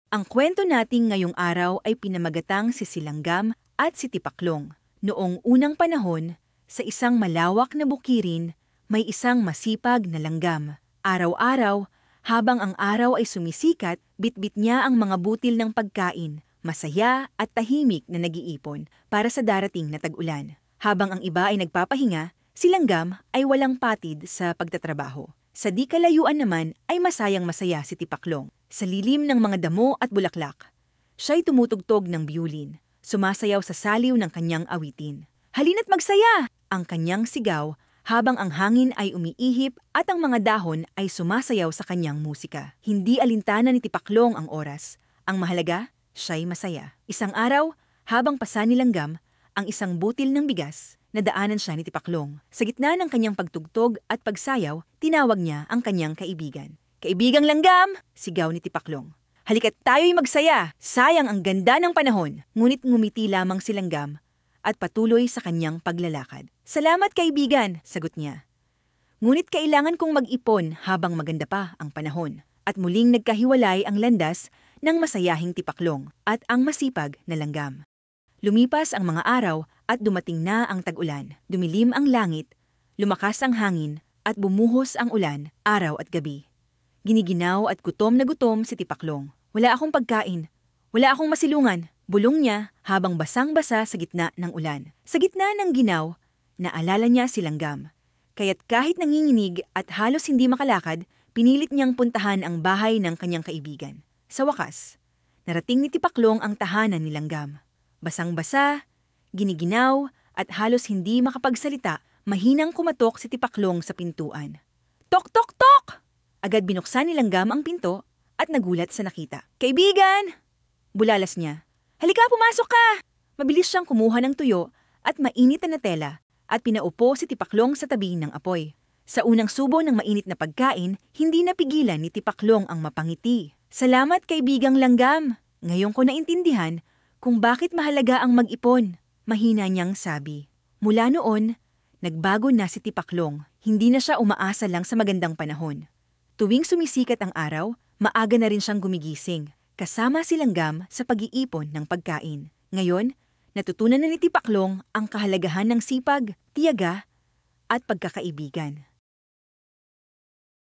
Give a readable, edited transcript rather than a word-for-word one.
Ang kwento nating ngayong araw ay pinamagatang si Silanggam at si Tipaklong. Noong unang panahon, sa isang malawak na bukirin, may isang masipag na langgam. Araw-araw, habang ang araw ay sumisikat, bitbit niya ang mga butil ng pagkain, masaya at tahimik na nag-iipon para sa darating na tag-ulan. Habang ang iba ay nagpapahinga, si Langgam ay walang patid sa pagtatrabaho. Sa di kalayuan naman ay masayang-masaya si Tipaklong. Sa lilim ng mga damo at bulaklak, siya'y tumutugtog ng biyulin, sumasayaw sa saliw ng kanyang awitin. Halina't magsaya! Ang kanyang sigaw habang ang hangin ay umiihip at ang mga dahon ay sumasayaw sa kanyang musika. Hindi alintana ni Tipaklong ang oras. Ang mahalaga, siya'y masaya. Isang araw, habang pasa ni Langgam ang isang butil ng bigas, nadaanan siya ni Tipaklong. Sa gitna ng kanyang pagtugtog at pagsayaw, tinawag niya ang kanyang kaibigan. "Kaibigang Langgam!" sigaw ni Tipaklong. "Halika't tayo'y magsaya! Sayang ang ganda ng panahon!" Ngunit ngumiti lamang si Langgam at patuloy sa kanyang paglalakad. "Salamat kaibigan!" sagot niya. "Ngunit kailangan kong mag-ipon habang maganda pa ang panahon." At muling nagkahiwalay ang landas ng masayahing Tipaklong at ang masipag na Langgam. Lumipas ang mga araw at dumating na ang tag-ulan. Dumilim ang langit, lumakas ang hangin at bumuhos ang ulan araw at gabi. Giniginaw at gutom na gutom si Tipaklong. "Wala akong pagkain. Wala akong masilungan," bulong niya habang basang-basa sa gitna ng ulan. Sa gitna ng ginaw, naalala niya si Langgam. Kaya't kahit nanginginig at halos hindi makalakad, pinilit niyang puntahan ang bahay ng kanyang kaibigan. Sa wakas, narating ni Tipaklong ang tahanan ni Langgam. Basang-basa, giniginaw at halos hindi makapagsalita, mahinang kumatok si Tipaklong sa pintuan. "Tok, tok, tok!" Agad binuksan ni Langgam ang pinto at nagulat sa nakita. "Kaibigan!" Bulalas niya. "Halika, pumasok ka!" Mabilis siyang kumuha ng tuyo at mainit na tela at pinaupo si Tipaklong sa tabi ng apoy. Sa unang subo ng mainit na pagkain, hindi napigilan ni Tipaklong ang mapangiti. "Salamat kaibigang Langgam! Ngayon ko naintindihan kung bakit mahalaga ang mag-ipon," mahina niyang sabi. Mula noon, nagbago na si Tipaklong. Hindi na siya umaasa lang sa magandang panahon. Tuwing sumisikat ang araw, maaga na rin siyang gumigising, kasama si Langgam sa pag-iipon ng pagkain. Ngayon, natutunan na ni Tipaklong ang kahalagahan ng sipag, tiyaga, at pagkakaibigan.